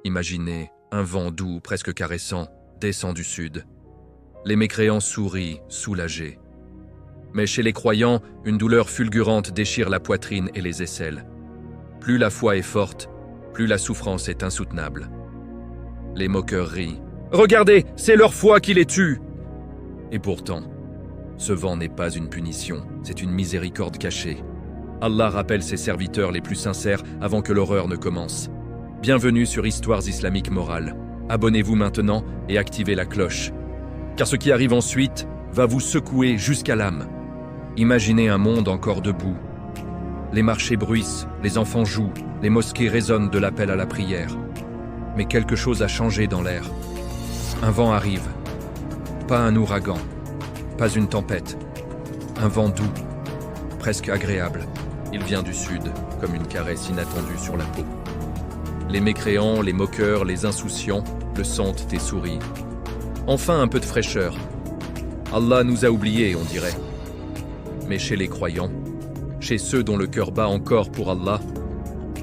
Imaginez un vent doux, presque caressant, descend du sud. Les mécréants sourient, soulagés. Mais chez les croyants, une douleur fulgurante déchire la poitrine et les aisselles. Plus la foi est forte, plus la souffrance est insoutenable. Les moqueurs rient. « Regardez, c'est leur foi qui les tue !» Et pourtant, ce vent n'est pas une punition, c'est une miséricorde cachée. Allah rappelle ses serviteurs les plus sincères avant que l'horreur ne commence. Bienvenue sur Histoires islamiques morales. Abonnez-vous maintenant et activez la cloche. Car ce qui arrive ensuite va vous secouer jusqu'à l'âme. Imaginez un monde encore debout. Les marchés bruissent, les enfants jouent, les mosquées résonnent de l'appel à la prière. Mais quelque chose a changé dans l'air. Un vent arrive. Pas un ouragan, pas une tempête. Un vent doux, presque agréable. Il vient du sud, comme une caresse inattendue sur la peau. Les mécréants, les moqueurs, les insouciants le sentent et sourient. Enfin un peu de fraîcheur. Allah nous a oubliés, on dirait. Mais chez les croyants, chez ceux dont le cœur bat encore pour Allah,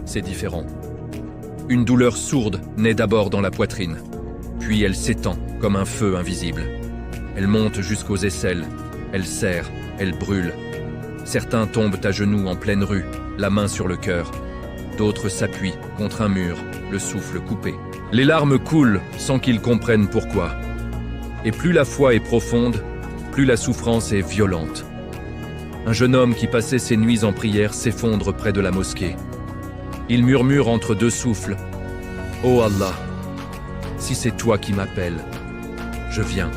c'est différent. Une douleur sourde naît d'abord dans la poitrine, puis elle s'étend comme un feu invisible. Elle monte jusqu'aux aisselles, elle serre, elle brûle. Certains tombent à genoux en pleine rue, la main sur le cœur. D'autres s'appuient contre un mur, le souffle coupé. Les larmes coulent sans qu'ils comprennent pourquoi. Et plus la foi est profonde, plus la souffrance est violente. Un jeune homme qui passait ses nuits en prière s'effondre près de la mosquée. Il murmure entre deux souffles. « Oh Allah, si c'est toi qui m'appelles, je viens. »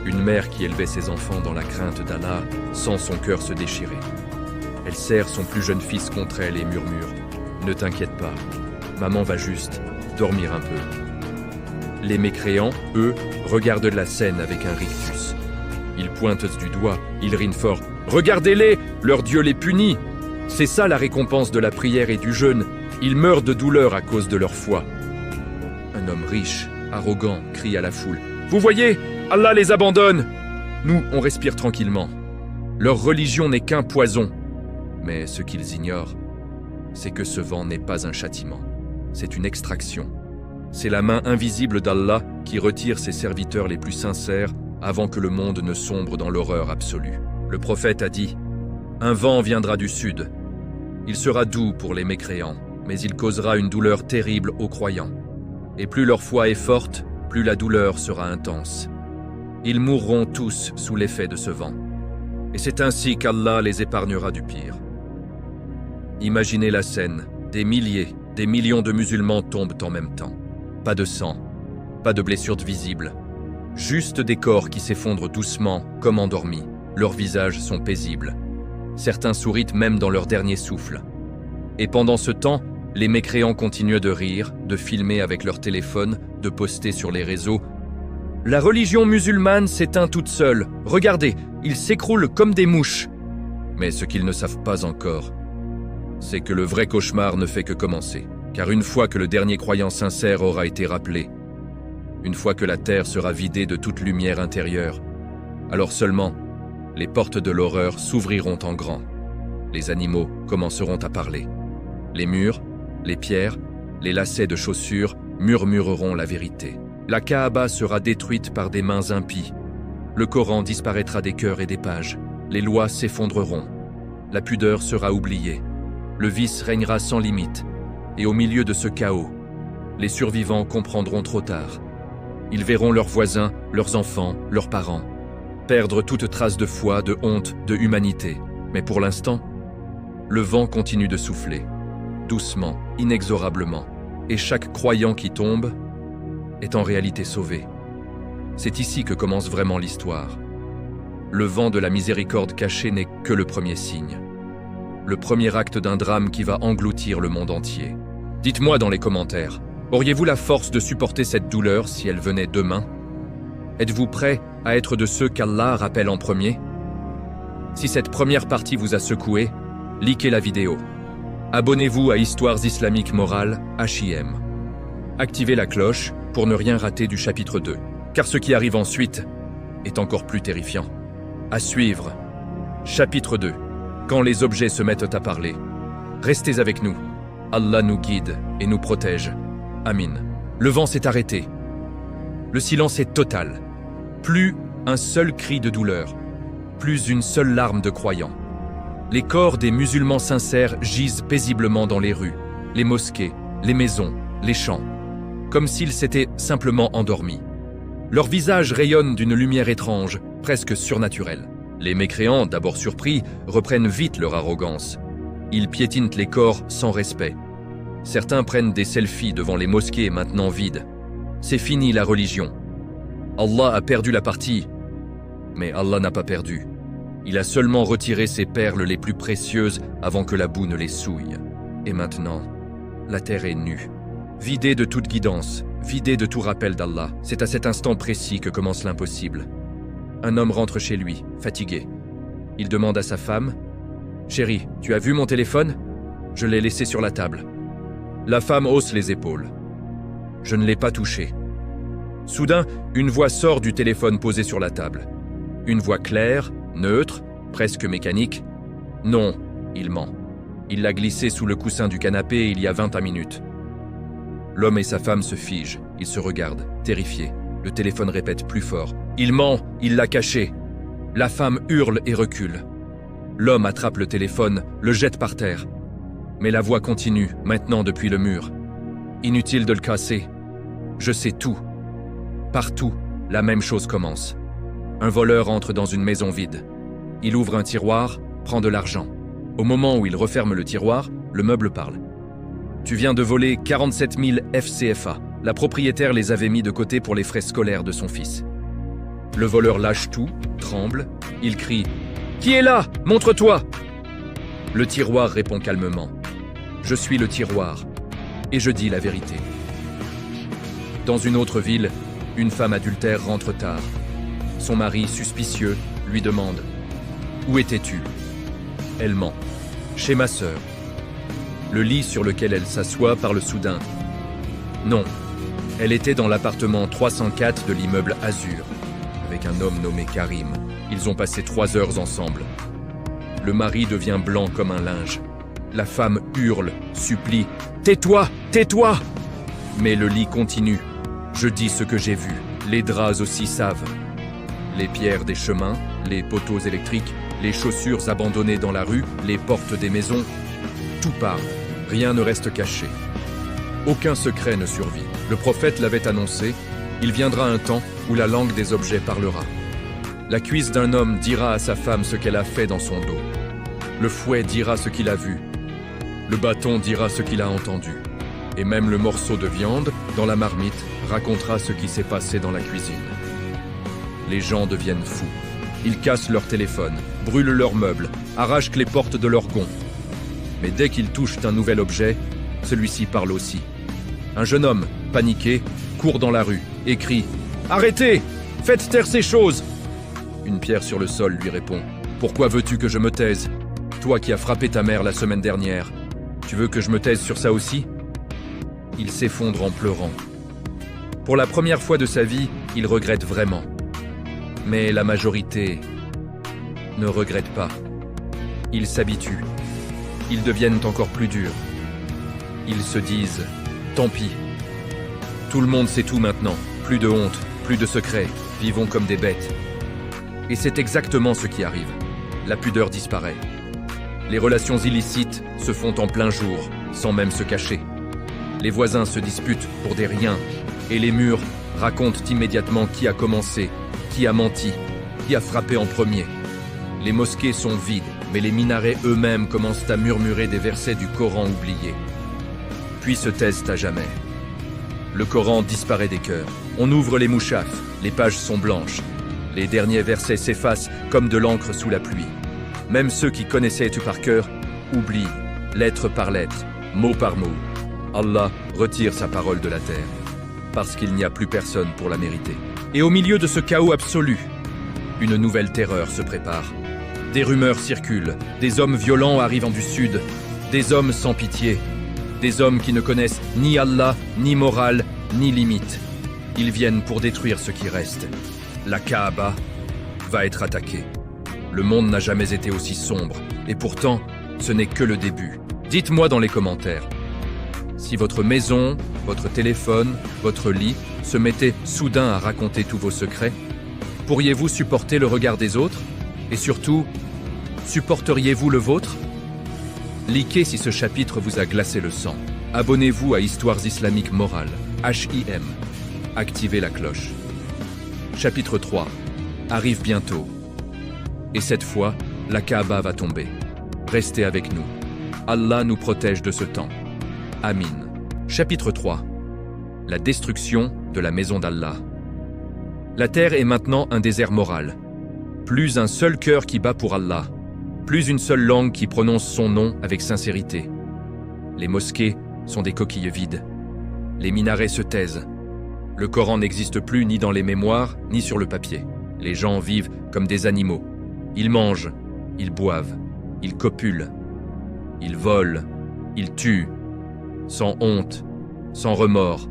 Une mère qui élevait ses enfants dans la crainte d'Allah sent son cœur se déchirer. Elle serre son plus jeune fils contre elle et murmure. « Ne t'inquiète pas, maman va juste dormir un peu. » Les mécréants, eux, regardent la scène avec un rictus. Ils pointent du doigt, ils rient fort. « Regardez-les, leur Dieu les punit. C'est ça la récompense de la prière et du jeûne. Ils meurent de douleur à cause de leur foi. » Un homme riche, arrogant, crie à la foule. « Vous voyez, Allah les abandonne. Nous, on respire tranquillement. Leur religion n'est qu'un poison. Mais ce qu'ils ignorent, c'est que ce vent n'est pas un châtiment. C'est une extraction. C'est la main invisible d'Allah qui retire ses serviteurs les plus sincères avant que le monde ne sombre dans l'horreur absolue. Le prophète a dit « Un vent viendra du sud. Il sera doux pour les mécréants, mais il causera une douleur terrible aux croyants. Et plus leur foi est forte, plus la douleur sera intense. Ils mourront tous sous l'effet de ce vent. Et c'est ainsi qu'Allah les épargnera du pire. » Imaginez la scène, des milliers, des millions de musulmans tombent en même temps. Pas de sang, pas de blessures visibles, juste des corps qui s'effondrent doucement, comme endormis. Leurs visages sont paisibles. Certains sourient même dans leur dernier souffle. Et pendant ce temps, les mécréants continuent de rire, de filmer avec leur téléphone, de poster sur les réseaux. « La religion musulmane s'éteint toute seule. Regardez, ils s'écroulent comme des mouches. » Mais ce qu'ils ne savent pas encore, c'est que le vrai cauchemar ne fait que commencer. Car une fois que le dernier croyant sincère aura été rappelé, une fois que la terre sera vidée de toute lumière intérieure, alors seulement, les portes de l'horreur s'ouvriront en grand. Les animaux commenceront à parler. Les murs, les pierres, les lacets de chaussures murmureront la vérité. La Kaaba sera détruite par des mains impies. Le Coran disparaîtra des cœurs et des pages. Les lois s'effondreront. La pudeur sera oubliée. Le vice régnera sans limite. Et au milieu de ce chaos, les survivants comprendront trop tard. Ils verront leurs voisins, leurs enfants, leurs parents perdre toute trace de foi, de honte, de humanité. Mais pour l'instant, le vent continue de souffler, doucement, inexorablement. Et chaque croyant qui tombe est en réalité sauvé. C'est ici que commence vraiment l'histoire. Le vent de la miséricorde cachée n'est que le premier signe. Le premier acte d'un drame qui va engloutir le monde entier. Dites-moi dans les commentaires, auriez-vous la force de supporter cette douleur si elle venait demain? Êtes-vous prêt à être de ceux qu'Allah rappelle en premier? Si cette première partie vous a secoué, likez la vidéo. Abonnez-vous à Histoires islamiques morales, HIM. Activez la cloche pour ne rien rater du chapitre 2, car ce qui arrive ensuite est encore plus terrifiant. À suivre. Chapitre 2. Quand les objets se mettent à parler. Restez avec nous. Allah nous guide et nous protège. Amin. Le vent s'est arrêté. Le silence est total. Plus un seul cri de douleur, plus une seule larme de croyants. Les corps des musulmans sincères gisent paisiblement dans les rues, les mosquées, les maisons, les champs, comme s'ils s'étaient simplement endormis. Leurs visages rayonnent d'une lumière étrange, presque surnaturelle. Les mécréants, d'abord surpris, reprennent vite leur arrogance. Ils piétinent les corps sans respect. Certains prennent des selfies devant les mosquées maintenant vides. C'est fini la religion. Allah a perdu la partie, mais Allah n'a pas perdu. Il a seulement retiré ses perles les plus précieuses avant que la boue ne les souille. Et maintenant, la terre est nue, vidée de toute guidance, vidée de tout rappel d'Allah. C'est à cet instant précis que commence l'impossible. Un homme rentre chez lui, fatigué. Il demande à sa femme « Chérie, tu as vu mon téléphone ? Je l'ai laissé sur la table. » La femme hausse les épaules. « Je ne l'ai pas touché. » Soudain, une voix sort du téléphone posé sur la table. Une voix claire, neutre, presque mécanique. « Non, il ment. Il l'a glissé sous le coussin du canapé il y a 21 minutes. » L'homme et sa femme se figent, ils se regardent, terrifiés. Le téléphone répète plus fort. « Il ment, il l'a caché. » La femme hurle et recule. L'homme attrape le téléphone, le jette par terre. Mais la voix continue, maintenant depuis le mur. « Inutile de le casser. Je sais tout. » Partout, la même chose commence. Un voleur entre dans une maison vide. Il ouvre un tiroir, prend de l'argent. Au moment où il referme le tiroir, le meuble parle. « Tu viens de voler 47 000 FCFA. » La propriétaire les avait mis de côté pour les frais scolaires de son fils. Le voleur lâche tout, tremble. Il crie « Qui est là ? Montre-toi !» Le tiroir répond calmement « Je suis le tiroir, et je dis la vérité. » Dans une autre ville, une femme adultère rentre tard. Son mari, suspicieux, lui demande « Où étais-tu » Elle ment. « Chez ma sœur. » Le lit sur lequel elle s'assoit parle soudain. « Non, elle était dans l'appartement 304 de l'immeuble Azur, avec un homme nommé Karim. Ils ont passé 3 heures ensemble. » Le mari devient blanc comme un linge. La femme hurle, supplie « Tais-toi, tais-toi !» Mais le lit continue. « Je dis ce que j'ai vu. Les draps aussi savent. » Les pierres des chemins, les poteaux électriques, les chaussures abandonnées dans la rue, les portes des maisons, tout parle. Rien ne reste caché. Aucun secret ne survit. Le prophète l'avait annoncé, il viendra un temps où la langue des objets parlera. La cuisse d'un homme dira à sa femme ce qu'elle a fait dans son dos. Le fouet dira ce qu'il a vu. Le bâton dira ce qu'il a entendu. Et même le morceau de viande, dans la marmite, racontera ce qui s'est passé dans la cuisine. Les gens deviennent fous. Ils cassent leur téléphone, brûlent leurs meubles, arrachent les portes de leurs gonds. Mais dès qu'ils touchent un nouvel objet, celui-ci parle aussi. Un jeune homme, paniqué, court dans la rue et crie « Arrêtez! Faites taire ces choses !» Une pierre sur le sol lui répond « Pourquoi veux-tu que je me taise? Toi qui as frappé ta mère la semaine dernière, tu veux que je me taise sur ça aussi ?» Il s'effondre en pleurant. Pour la première fois de sa vie, il regrette vraiment. Mais la majorité ne regrette pas. Ils s'habituent. Ils deviennent encore plus durs. Ils se disent « Tant pis. Tout le monde sait tout maintenant. Plus de honte, plus de secrets. Vivons comme des bêtes. » Et c'est exactement ce qui arrive. La pudeur disparaît. Les relations illicites se font en plein jour, sans même se cacher. Les voisins se disputent pour des riens, et les murs racontent immédiatement qui a commencé, qui a menti, qui a frappé en premier. Les mosquées sont vides, mais les minarets eux-mêmes commencent à murmurer des versets du Coran oubliés. Puis se taisent à jamais. Le Coran disparaît des cœurs. On ouvre les mouchafs, les pages sont blanches. Les derniers versets s'effacent comme de l'encre sous la pluie. Même ceux qui connaissaient tout par cœur oublient, lettre par lettre, mot par mot. Allah retire sa parole de la terre, parce qu'il n'y a plus personne pour la mériter. Et au milieu de ce chaos absolu, une nouvelle terreur se prépare. Des rumeurs circulent, des hommes violents arrivant du sud, des hommes sans pitié, des hommes qui ne connaissent ni Allah, ni morale, ni limite. Ils viennent pour détruire ce qui reste. La Kaaba va être attaquée. Le monde n'a jamais été aussi sombre, et pourtant, ce n'est que le début. Dites-moi dans les commentaires, Si votre maison, votre téléphone, votre lit se mettaient soudain à raconter tous vos secrets, pourriez-vous supporter le regard des autres? Et surtout, supporteriez-vous le vôtre? Likez si ce chapitre vous a glacé le sang. Abonnez-vous à Histoires islamiques morales, HIM. Activez la cloche. Chapitre 3 arrive bientôt. Et cette fois, la Kaaba va tomber. Restez avec nous. Allah nous protège de ce temps. Amin. Chapitre 3 la destruction de la maison d'Allah. La terre est maintenant un désert moral. Plus un seul cœur qui bat pour Allah. Plus une seule langue qui prononce son nom avec sincérité. Les mosquées sont des coquilles vides. Les minarets se taisent. Le Coran n'existe plus ni dans les mémoires, ni sur le papier. Les gens vivent comme des animaux. Ils mangent, ils boivent, ils copulent, ils volent, ils tuent, sans honte, sans remords,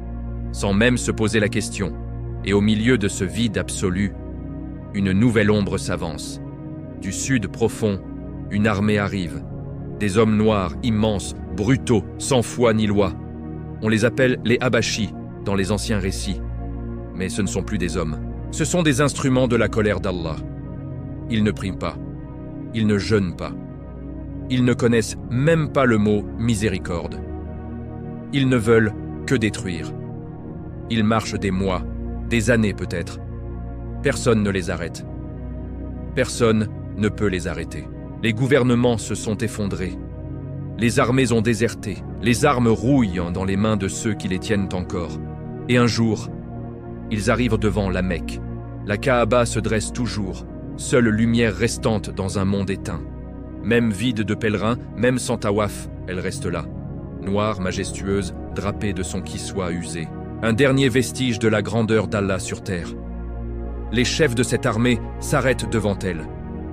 sans même se poser la question. Et au milieu de ce vide absolu, une nouvelle ombre s'avance. Du sud profond, une armée arrive. Des hommes noirs, immenses, brutaux, sans foi ni loi. On les appelle les Habashis dans les anciens récits. Mais ce ne sont plus des hommes. Ce sont des instruments de la colère d'Allah. Ils ne prient pas. Ils ne jeûnent pas. Ils ne connaissent même pas le mot miséricorde. Ils ne veulent que détruire. Ils marchent des mois, des années peut-être. Personne ne les arrête. Personne ne peut les arrêter. Les gouvernements se sont effondrés. Les armées ont déserté. Les armes rouillent dans les mains de ceux qui les tiennent encore. Et un jour, ils arrivent devant la Mecque. La Kaaba se dresse toujours, seule lumière restante dans un monde éteint. Même vide de pèlerins, même sans tawaf, elle reste là. Noire, majestueuse, drapée de son kiswa usé. Un dernier vestige de la grandeur d'Allah sur terre. Les chefs de cette armée s'arrêtent devant elle.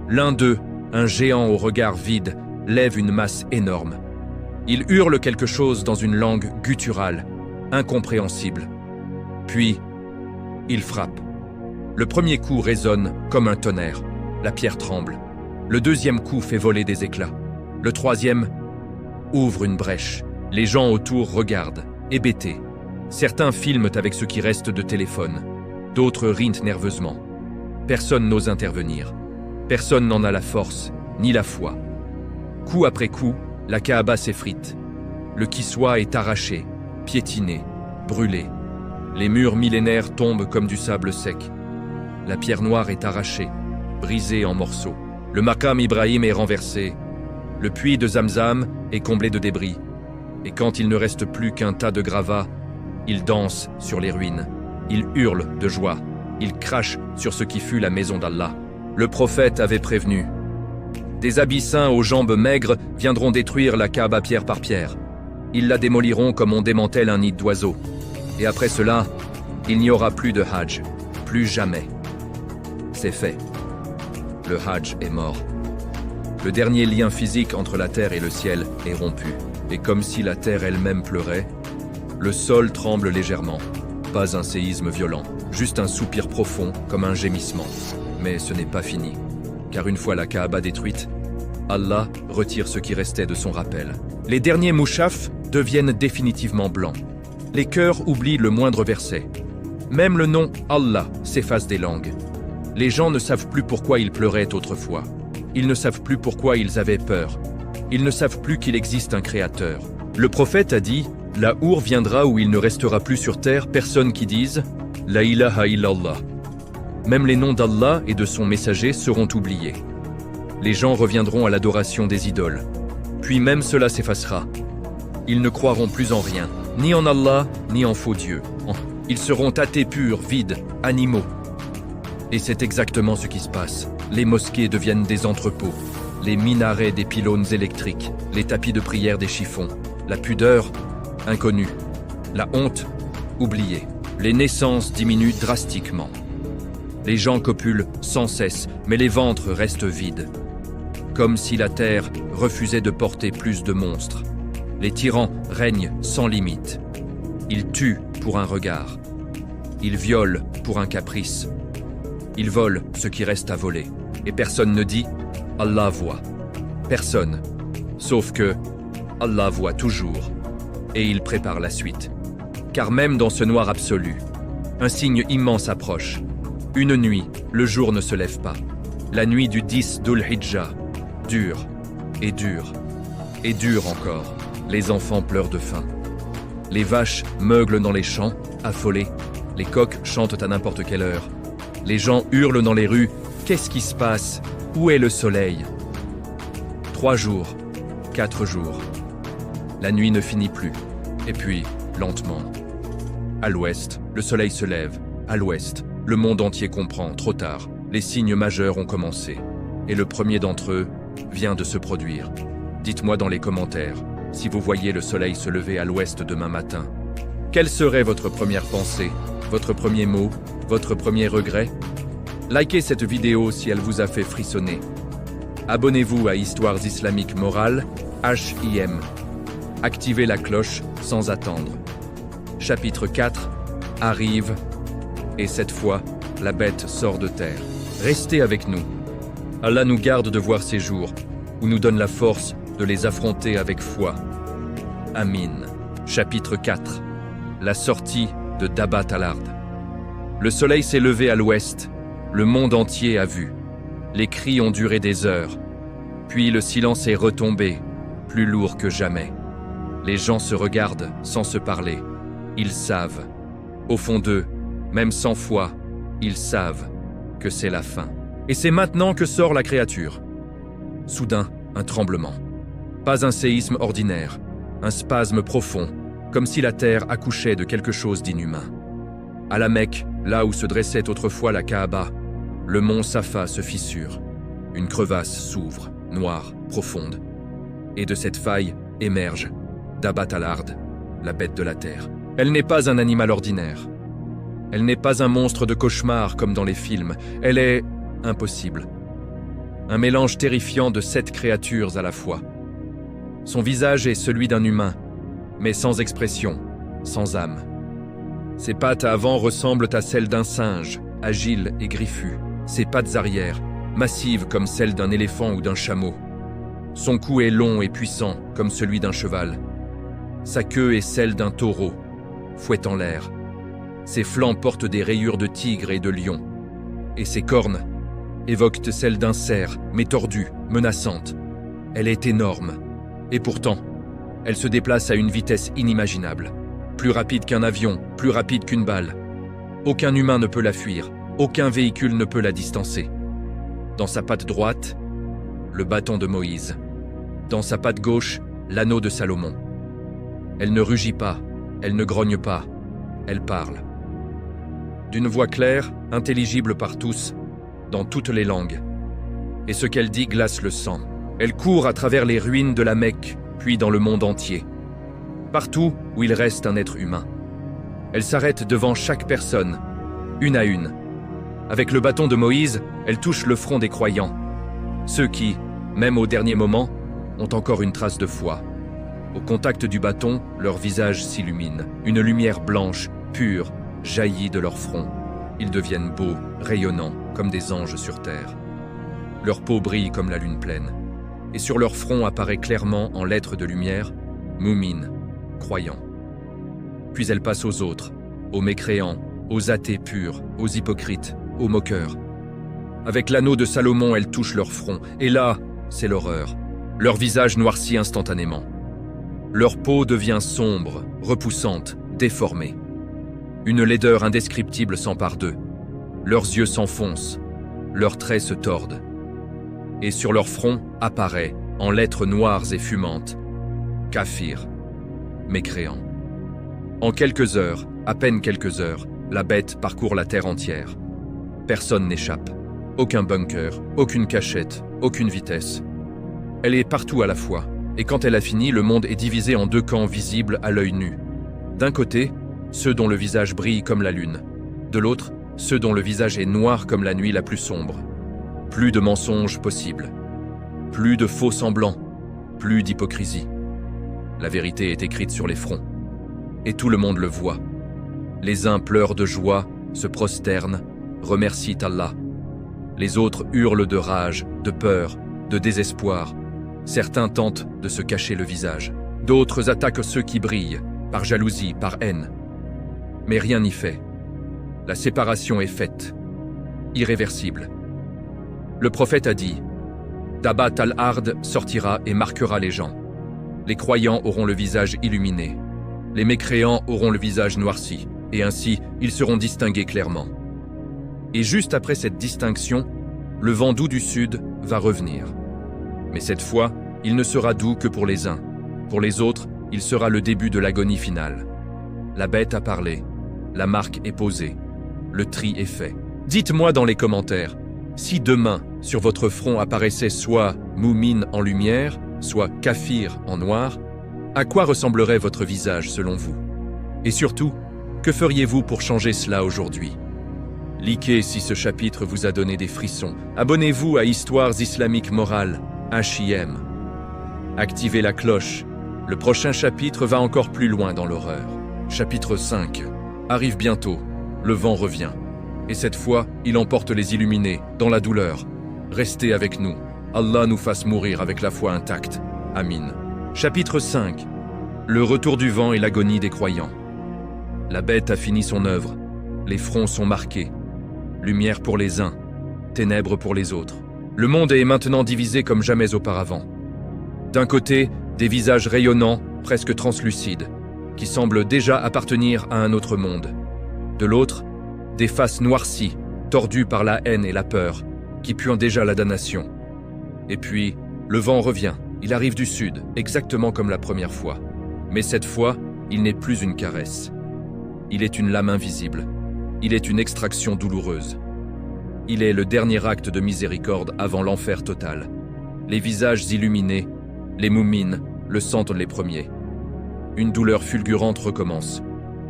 L'un d'eux, un géant au regard vide, lève une masse énorme. Il hurle quelque chose dans une langue gutturale, incompréhensible. Puis, il frappe. Le premier coup résonne comme un tonnerre. La pierre tremble. Le deuxième coup fait voler des éclats. Le troisième ouvre une brèche. Les gens autour regardent, hébétés. Certains filment avec ce qui reste de téléphone. D'autres rient nerveusement. Personne n'ose intervenir. Personne n'en a la force, ni la foi. Coup après coup, la Kaaba s'effrite. Le kiswa est arraché, piétiné, brûlé. Les murs millénaires tombent comme du sable sec. La pierre noire est arrachée, brisée en morceaux. Le Maqam Ibrahim est renversé. Le puits de Zamzam est comblé de débris. Et quand il ne reste plus qu'un tas de gravats, il danse sur les ruines. Il hurle de joie. Il crache sur ce qui fut la maison d'Allah. Le prophète avait prévenu. Des Abyssins aux jambes maigres viendront détruire la Kaaba pierre par pierre. Ils la démoliront comme on démantèle un nid d'oiseaux. Et après cela, il n'y aura plus de Hajj. Plus jamais. C'est fait. Le Hajj est mort. Le dernier lien physique entre la terre et le ciel est rompu. Et comme si la terre elle-même pleurait, le sol tremble légèrement. Pas un séisme violent, juste un soupir profond comme un gémissement. Mais ce n'est pas fini. Car une fois la Kaaba détruite, Allah retire ce qui restait de son rappel. Les derniers mouchafs deviennent définitivement blancs. Les cœurs oublient le moindre verset. Même le nom Allah s'efface des langues. Les gens ne savent plus pourquoi ils pleuraient autrefois. Ils ne savent plus pourquoi ils avaient peur. Ils ne savent plus qu'il existe un créateur. Le prophète a dit « La hour viendra où il ne restera plus sur terre personne qui dise « La ilaha illallah ». Même les noms d'Allah et de son messager seront oubliés. Les gens reviendront à l'adoration des idoles. Puis même cela s'effacera. Ils ne croiront plus en rien, ni en Allah, ni en faux dieux. Ils seront athées purs, vides, animaux. Et c'est exactement ce qui se passe. Les mosquées deviennent des entrepôts. Les minarets des pylônes électriques. Les tapis de prière des chiffons. La pudeur, inconnue. La honte, oubliée. Les naissances diminuent drastiquement. Les gens copulent sans cesse, mais les ventres restent vides. Comme si la terre refusait de porter plus de monstres. Les tyrans règnent sans limite. Ils tuent pour un regard. Ils violent pour un caprice. Ils volent ce qui reste à voler. Et personne ne dit « Allah voit ». Personne. Sauf que Allah voit toujours. et ils préparent la suite. Car même dans ce noir absolu, un signe immense approche. Une nuit, le jour ne se lève pas. La nuit du 10 Dhul-Hijjah, dure, et dure, et dure encore. Les enfants pleurent de faim. Les vaches meuglent dans les champs, affolées. Les coqs chantent à n'importe quelle heure. Les gens hurlent dans les rues. Qu'est-ce qui se passe? Où est le soleil? 3 jours, 4 jours. La nuit ne finit plus. Et puis, lentement. À l'ouest, le soleil se lève. À l'ouest, le monde entier comprend, trop tard. Les signes majeurs ont commencé. Et le premier d'entre eux vient de se produire. Dites-moi dans les commentaires si vous voyez le soleil se lever à l'ouest demain matin. Quelle serait votre première pensée, votre premier mot, votre premier regret? Likez cette vidéo si elle vous a fait frissonner. Abonnez-vous à Histoires Islamiques Morales, HIM. Activez la cloche sans attendre. Chapitre 4 arrive, et cette fois, la bête sort de terre. Restez avec nous. Allah nous garde de voir ces jours, où nous donne la force de les affronter avec foi. Amin. Chapitre 4. La sortie de Dabat al-Ard. Le soleil s'est levé à l'ouest. Le monde entier a vu. Les cris ont duré des heures. Puis le silence est retombé, plus lourd que jamais. Les gens se regardent sans se parler. Ils savent. Au fond d'eux, même sans foi, ils savent que c'est la fin. Et c'est maintenant que sort la créature. Soudain, un tremblement. Pas un séisme ordinaire, un spasme profond, comme si la terre accouchait de quelque chose d'inhumain. À la Mecque, là où se dressait autrefois la Kaaba, le mont Safa se fissure. Une crevasse s'ouvre, noire, profonde. Et de cette faille émerge Dabat al-Ard, la bête de la terre. Elle n'est pas un animal ordinaire. Elle n'est pas un monstre de cauchemar comme dans les films. Elle est impossible. Un mélange terrifiant de 7 créatures à la fois. Son visage est celui d'un humain, mais sans expression, sans âme. Ses pattes à avant ressemblent à celles d'un singe, agile et griffu. Ses pattes arrière, massives comme celles d'un éléphant ou d'un chameau. Son cou est long et puissant comme celui d'un cheval. Sa queue est celle d'un taureau, fouettant l'air. Ses flancs portent des rayures de tigre et de lion. Et ses cornes évoquent celles d'un cerf, mais tordue, menaçante. Elle est énorme. Et pourtant, elle se déplace à une vitesse inimaginable. Plus rapide qu'un avion, plus rapide qu'une balle. Aucun humain ne peut la fuir, aucun véhicule ne peut la distancer. Dans sa patte droite, le bâton de Moïse. Dans sa patte gauche, l'anneau de Salomon. Elle ne rugit pas, elle ne grogne pas, elle parle. D'une voix claire, intelligible par tous, dans toutes les langues. Et ce qu'elle dit glace le sang. Elle court à travers les ruines de la Mecque, puis dans le monde entier. Partout où il reste un être humain. Elle s'arrête devant chaque personne, une à une. Avec le bâton de Moïse, elle touche le front des croyants. Ceux qui, même au dernier moment, ont encore une trace de foi. Au contact du bâton, leur visage s'illumine. Une lumière blanche, pure, jaillit de leur front. Ils deviennent beaux, rayonnants, comme des anges sur terre. Leur peau brille comme la lune pleine. Et sur leur front apparaît clairement, en lettres de lumière, Moumin, croyant. Puis elle passe aux autres, aux mécréants, aux athées purs, aux hypocrites, aux moqueurs. Avec l'anneau de Salomon, elle touche leur front. Et là, c'est l'horreur. Leur visage noircit instantanément. Leur peau devient sombre, repoussante, déformée. Une laideur indescriptible s'empare d'eux. Leurs yeux s'enfoncent, leurs traits se tordent. Et sur leur front apparaît, en lettres noires et fumantes, Kafir, mécréant. En quelques heures, à peine quelques heures, la bête parcourt la terre entière. Personne n'échappe. Aucun bunker, aucune cachette, aucune vitesse. Elle est partout à la fois, et quand elle a fini, le monde est divisé en 2 camps visibles à l'œil nu. D'un côté, ceux dont le visage brille comme la lune. De l'autre, ceux dont le visage est noir comme la nuit la plus sombre. Plus de mensonges possibles. Plus de faux semblants. Plus d'hypocrisie. La vérité est écrite sur les fronts. Et tout le monde le voit. Les uns pleurent de joie, se prosternent, remercient Allah. Les autres hurlent de rage, de peur, de désespoir. Certains tentent de se cacher le visage. D'autres attaquent ceux qui brillent, par jalousie, par haine. Mais rien n'y fait. La séparation est faite, irréversible. Le prophète a dit « Dabat al-Ard sortira et marquera les gens. Les croyants auront le visage illuminé. Les mécréants auront le visage noirci, et ainsi ils seront distingués clairement. » Et juste après cette distinction, le vent doux du sud va revenir. Mais cette fois, il ne sera doux que pour les uns. Pour les autres, il sera le début de l'agonie finale. La bête a parlé, la marque est posée, le tri est fait. Dites-moi dans les commentaires, si demain, sur votre front apparaissait soit Moumine en lumière, soit Kafir en noir, à quoi ressemblerait votre visage selon vous? Et surtout, que feriez-vous pour changer cela aujourd'hui? Likez si ce chapitre vous a donné des frissons. Abonnez-vous à Histoires islamiques morales, HIM. Activez la cloche. Le prochain chapitre va encore plus loin dans l'horreur. Chapitre 5 arrive bientôt. Le vent revient. Et cette fois, il emporte les illuminés dans la douleur. Restez avec nous. Allah nous fasse mourir avec la foi intacte. Amin. Chapitre 5. Le retour du vent et l'agonie des croyants. La bête a fini son œuvre. Les fronts sont marqués. Lumière pour les uns, ténèbres pour les autres. Le monde est maintenant divisé comme jamais auparavant. D'un côté, des visages rayonnants, presque translucides, qui semblent déjà appartenir à un autre monde. De l'autre, des faces noircies, tordues par la haine et la peur, qui puent déjà la damnation. Et puis, le vent revient, il arrive du sud, exactement comme la première fois. Mais cette fois, il n'est plus une caresse. Il est une lame invisible. Il est une extraction douloureuse. Il est le dernier acte de miséricorde avant l'enfer total. Les visages illuminés, les moumines, le sentent les premiers. Une douleur fulgurante recommence,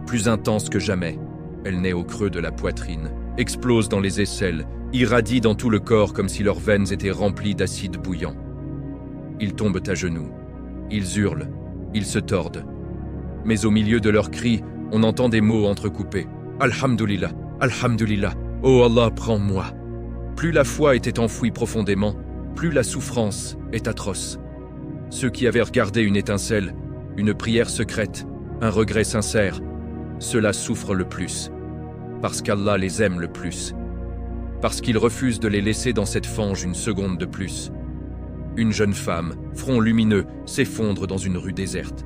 plus intense que jamais. Elle naît au creux de la poitrine, explose dans les aisselles, irradie dans tout le corps comme si leurs veines étaient remplies d'acide bouillant. Ils tombent à genoux, ils hurlent, ils se tordent. Mais au milieu de leurs cris, on entend des mots entrecoupés. Alhamdulillah, Alhamdulillah, oh Allah, prends-moi. Plus la foi était enfouie profondément, plus la souffrance est atroce. Ceux qui avaient regardé une étincelle, une prière secrète, un regret sincère, ceux-là souffrent le plus, parce qu'Allah les aime le plus, parce qu'il refuse de les laisser dans cette fange une seconde de plus. Une jeune femme, front lumineux, s'effondre dans une rue déserte.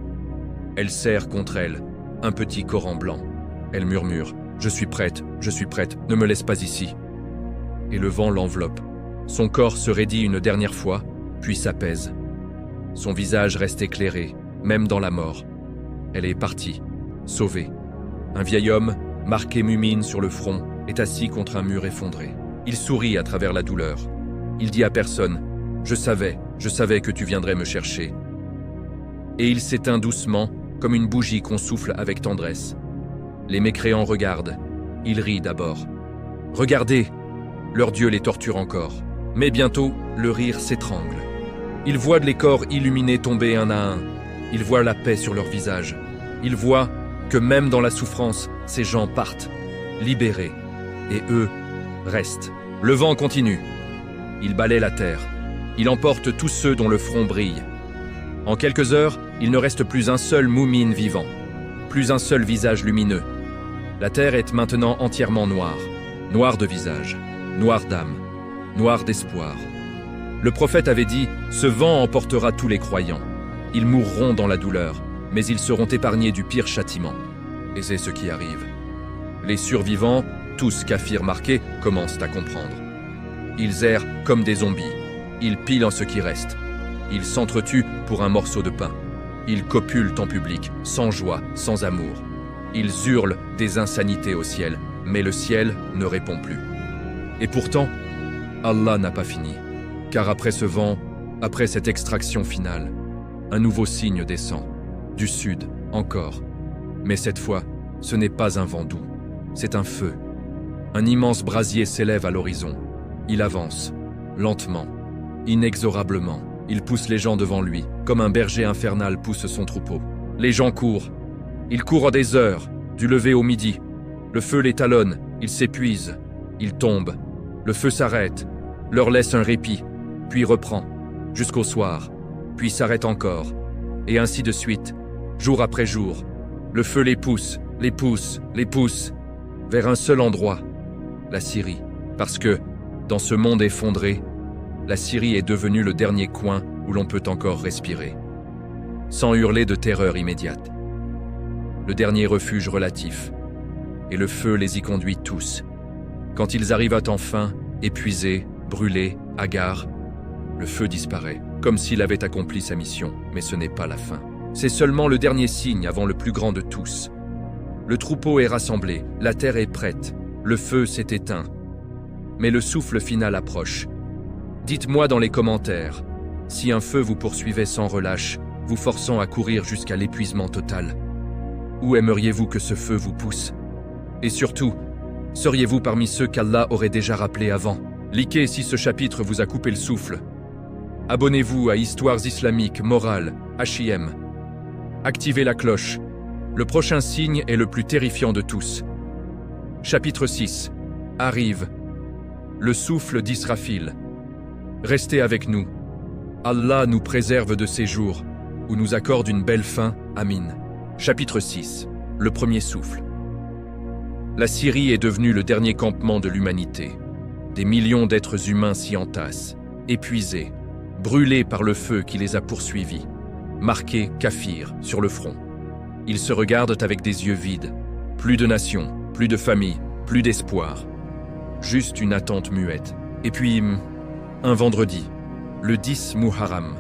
Elle serre contre elle un petit Coran blanc. Elle murmure « Je suis prête, ne me laisse pas ici ». Et le vent l'enveloppe. Son corps se raidit une dernière fois, puis s'apaise. Son visage reste éclairé, même dans la mort. Elle est partie, sauvée. Un vieil homme, marqué mumine sur le front, est assis contre un mur effondré. Il sourit à travers la douleur. Il dit à personne « Je savais que tu viendrais me chercher ». Et il s'éteint doucement, comme une bougie qu'on souffle avec tendresse. Les mécréants regardent. Ils rient d'abord. Regardez, leur Dieu les torture encore. Mais bientôt, le rire s'étrangle. Ils voient les corps illuminés tomber un à un. Ils voient la paix sur leur visage. Ils voient que même dans la souffrance, ces gens partent, libérés. Et eux restent. Le vent continue. Il balaie la terre. Il emporte tous ceux dont le front brille. En quelques heures, il ne reste plus un seul moumine vivant. Plus un seul visage lumineux. La terre est maintenant entièrement noire. Noire de visage, noire d'âme, noire d'espoir. Le prophète avait dit « Ce vent emportera tous les croyants. Ils mourront dans la douleur, mais ils seront épargnés du pire châtiment. » Et c'est ce qui arrive. Les survivants, tous kafirs marqués, commencent à comprendre. Ils errent comme des zombies. Ils pilent en ce qui reste. Ils s'entretuent pour un morceau de pain. Ils copulent en public, sans joie, sans amour. Ils hurlent des insanités au ciel, mais le ciel ne répond plus. Et pourtant, Allah n'a pas fini. Car après ce vent, après cette extraction finale, un nouveau signe descend. Du sud, encore. Mais cette fois, ce n'est pas un vent doux. C'est un feu. Un immense brasier s'élève à l'horizon. Il avance, lentement, inexorablement. Il pousse les gens devant lui, comme un berger infernal pousse son troupeau. Les gens courent. Ils courent des heures, du lever au midi. Le feu les talonne, ils s'épuisent. Ils tombent. Le feu s'arrête, leur laisse un répit, puis reprend, jusqu'au soir, puis s'arrête encore. Et ainsi de suite, jour après jour. Le feu les pousse, les pousse, les pousse, vers un seul endroit, la Syrie. Parce que, dans ce monde effondré, la Syrie est devenue le dernier coin où l'on peut encore respirer, sans hurler de terreur immédiate. Le dernier refuge relatif, et le feu les y conduit tous. Quand ils arrivent enfin, épuisés, brûlés, hagards, le feu disparaît, comme s'il avait accompli sa mission, mais ce n'est pas la fin. C'est seulement le dernier signe avant le plus grand de tous. Le troupeau est rassemblé, la terre est prête, le feu s'est éteint. Mais le souffle final approche. Dites-moi dans les commentaires, si un feu vous poursuivait sans relâche, vous forçant à courir jusqu'à l'épuisement total. Où aimeriez-vous que ce feu vous pousse? Et surtout, seriez-vous parmi ceux qu'Allah aurait déjà rappelés avant? Likez si ce chapitre vous a coupé le souffle. Abonnez-vous à Histoires islamiques, morales, HIM. Activez la cloche. Le prochain signe est le plus terrifiant de tous. Chapitre 6. Arrive. Le souffle d'Israfil. Restez avec nous. Allah nous préserve de ces jours, ou nous accorde une belle fin. Amin. Chapitre 6. Le premier souffle. La Syrie est devenue le dernier campement de l'humanité. Des millions d'êtres humains s'y entassent, épuisés, brûlés par le feu qui les a poursuivis, marqués kafirs sur le front. Ils se regardent avec des yeux vides. Plus de nation, plus de famille, plus d'espoir. Juste une attente muette. Et puis, un vendredi, le 10 Muharram.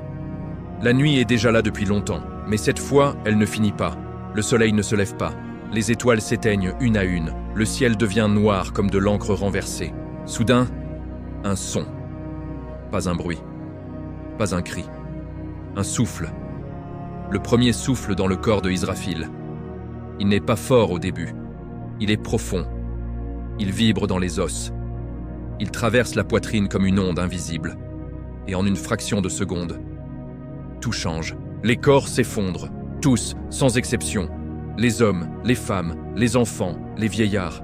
La nuit est déjà là depuis longtemps, mais cette fois, elle ne finit pas. Le soleil ne se lève pas. Les étoiles s'éteignent une à une. Le ciel devient noir comme de l'encre renversée. Soudain, un son. Pas un bruit. Pas un cri. Un souffle. Le premier souffle dans le corps de Israfil. Il n'est pas fort au début. Il est profond. Il vibre dans les os. Il traverse la poitrine comme une onde invisible. Et en une fraction de seconde, tout change. Les corps s'effondrent. Tous, sans exception. Les hommes, les femmes, les enfants, les vieillards.